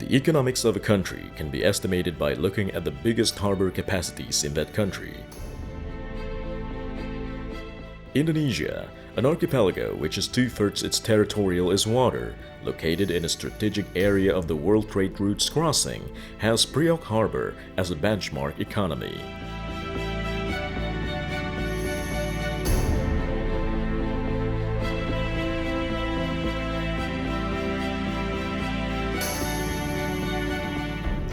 The economics of a country can be estimated by looking at the biggest harbor capacities in that country. Indonesia, an archipelago which is two-thirds its territorial is water, located in a strategic area of the World Trade Routes crossing, has Priok Harbor as a benchmark economy.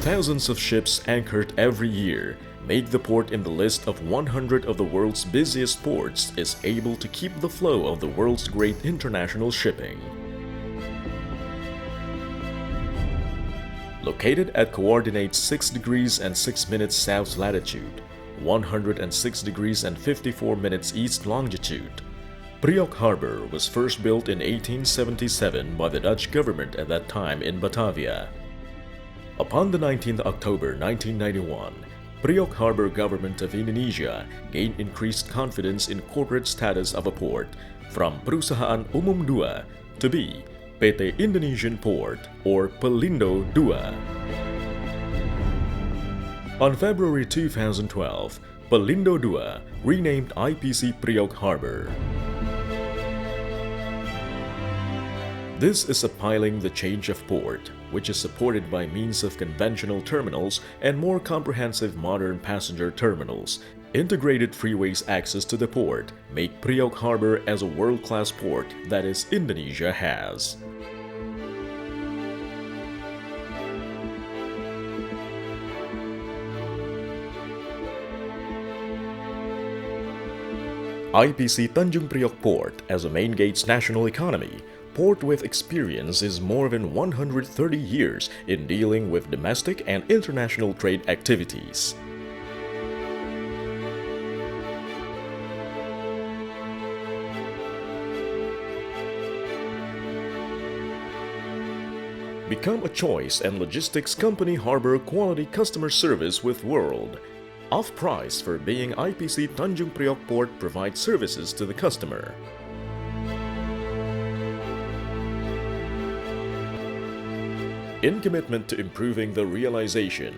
Thousands of ships anchored every year make the port in the list of 100 of the world's busiest ports is able to keep the flow of the world's great international shipping. Located at coordinates 6 degrees and 6 minutes south latitude, 106 degrees and 54 minutes east longitude, Priok Harbor was first built in 1877 by the Dutch government at that time in Batavia. Upon the 19th October 1991, Priok Harbor Government of Indonesia gained increased confidence in corporate status of a port from Perusahaan Umum II to be PT Indonesian Port or Pelindo II. On February 2012, Pelindo II renamed IPC Priok Harbor. This is appealing the change of port, which is supported by means of conventional terminals and more comprehensive modern passenger terminals. Integrated freeways access to the port make Priok Harbor as a world-class port that is Indonesia has. IPC Tanjung Priok Port as a main gate's national economy. Port with experience is more than 130 years in dealing with domestic and international trade activities. Become a choice and logistics company harbor quality customer service with World. Off price for being IPC Tanjung Priok Port provides services to the customer. In commitment to improving the realization,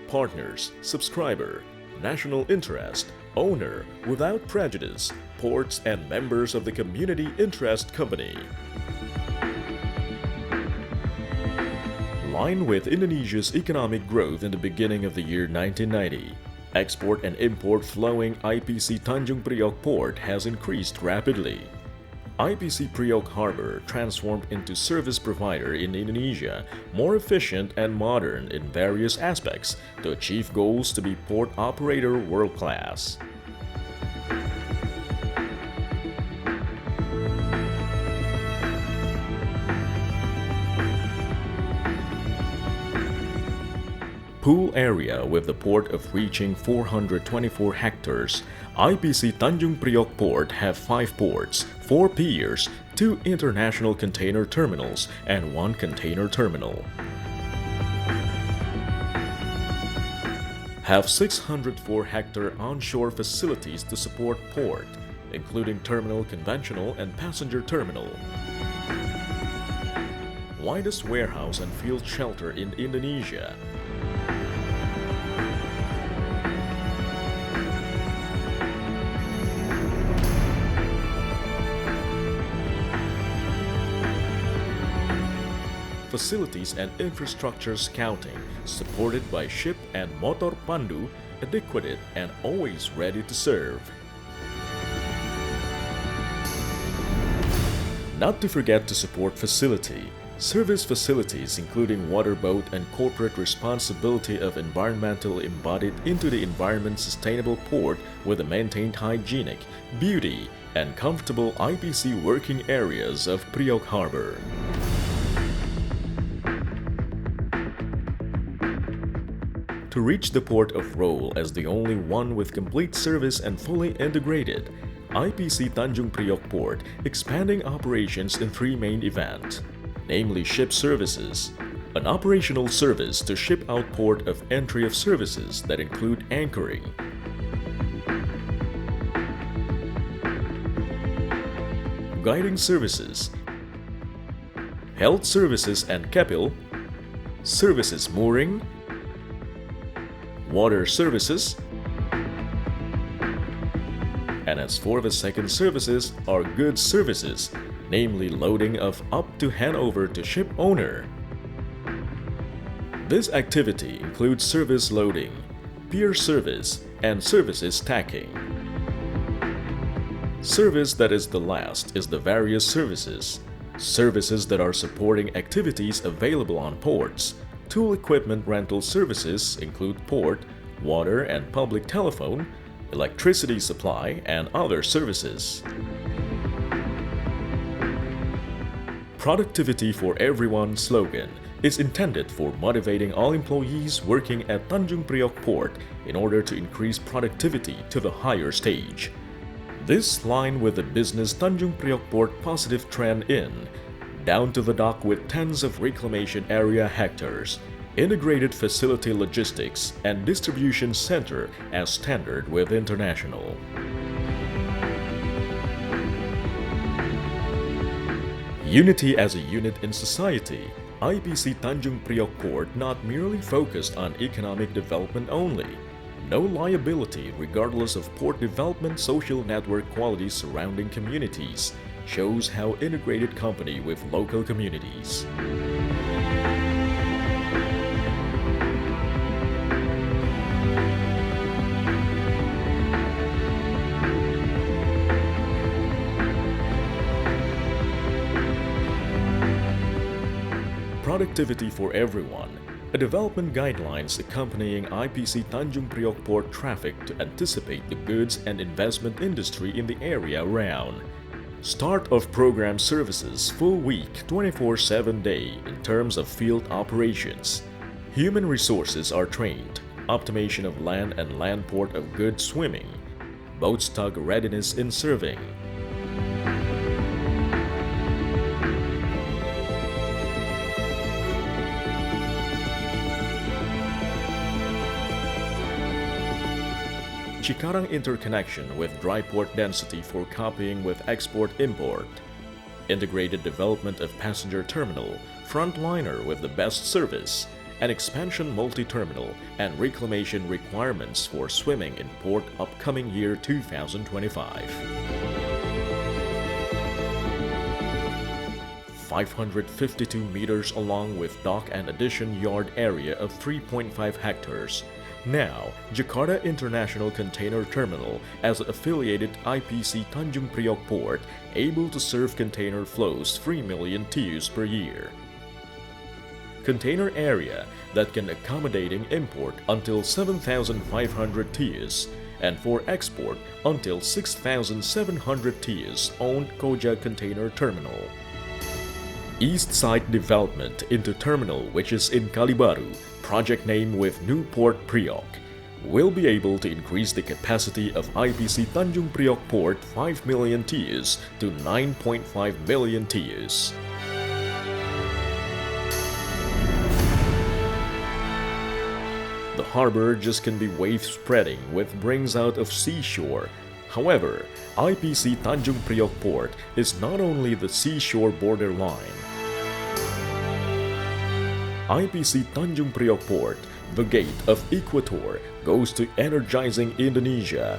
partners, subscriber, national interest, owner, without prejudice, ports and members of the community interest company. Line with Indonesia's economic growth in the beginning of the year 1990. Export and import flowing IPC Tanjung Priok Port has increased rapidly. IPC Priok Harbor transformed into service provider in Indonesia, more efficient and modern in various aspects to achieve goals to be port operator world-class. Pool area with the port of reaching 424 hectares, IPC Tanjung Priok Port have 5 ports, 4 piers, 2 international container terminals, and 1 container terminal. Have 604-hectare onshore facilities to support port, including terminal conventional and passenger terminal. Widest warehouse and field shelter in Indonesia. Facilities and infrastructure scouting, supported by ship and motor pandu, adequate and always ready to serve. Not to forget to support facility, service facilities including water boat and corporate responsibility of environmental embodied into the environment sustainable port with a maintained hygienic, beauty, and comfortable IPC working areas of Priok Harbor. To reach the port of role as the only one with complete service and fully integrated, IPC Tanjung Priok Port expanding operations in 3 main events, namely ship services, an operational service to ship out port of entry of services that include anchoring, guiding services, health services and kapil, services mooring, water services, and as for the second services are goods services, namely loading of up to handover to ship owner. This activity includes service loading, pier service, and services tacking. Service that is the last is the various services. Services that are supporting activities available on ports. Tool equipment rental services include port, water and public telephone, electricity supply, and other services. Productivity for Everyone slogan is intended for motivating all employees working at Tanjung Priok Port in order to increase productivity to the higher stage. This line with the Business Tanjung Priok Port positive trend in, down to the dock with tens of reclamation area hectares, integrated facility logistics and distribution center as standard with international. Unity as a unit in society, IPC Tanjung Priok Port not merely focused on economic development only. No liability regardless of port development social network qualities surrounding communities shows how integrated company with local communities. Productivity for Everyone, a development guidelines accompanying IPC Tanjung Priok Port traffic to anticipate the goods and investment industry in the area around. Start of program services full week 24/7 day in terms of field operations. Human resources are trained. Optimization of land and land port of good swimming. Boat stock readiness in serving. Cikarang interconnection with dry port density for copying with export-import. Integrated development of passenger terminal, frontliner with the best service, and expansion multi-terminal and reclamation requirements for swimming in port upcoming year 2025. 552 meters along with dock and addition yard area of 3.5 hectares. Now, Jakarta International Container Terminal as affiliated IPC Tanjung Priok Port able to serve container flows 3 million TEUs per year. Container area that can accommodating import until 7,500 TEUs and for export until 6,700 TEUs owned Koja Container Terminal. East Side Development into terminal which is in Kalibaru, project name with New Port Priok, will be able to increase the capacity of IPC Tanjung Priok Port 5 million TEUs to 9.5 million TEUs. The harbor just can be wave spreading with brings out of seashore. However, IPC Tanjung Priok Port is not only the seashore borderline. IPC Tanjung Priok Port, the gate of Equator, goes to energizing Indonesia.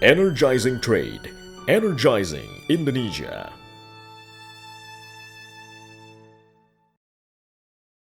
Energizing trade, energizing Indonesia.